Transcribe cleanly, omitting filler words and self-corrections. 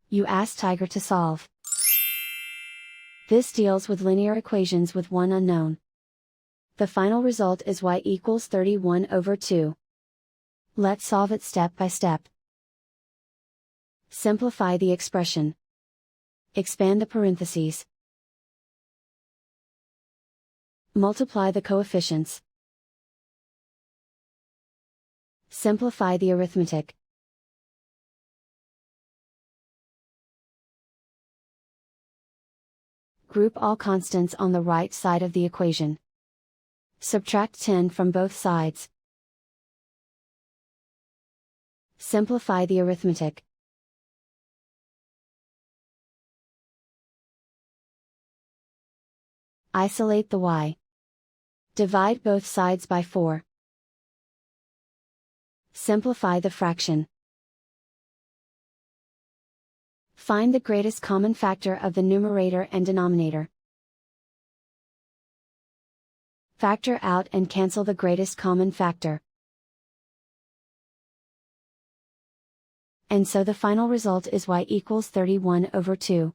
You ask Tiger to solve. This deals with linear equations with one unknown. The final result is y equals 31/2. Let's solve it step by step. Simplify the expression. Expand the parentheses. Multiply the coefficients. Simplify the arithmetic. Group all constants on the right side of the equation. Subtract 10 from both sides. Simplify the arithmetic. Isolate the y. Divide both sides by 4. Simplify the fraction. Find the greatest common factor of the numerator and denominator. Factor out and cancel the greatest common factor. And so the final result is y equals 31/2.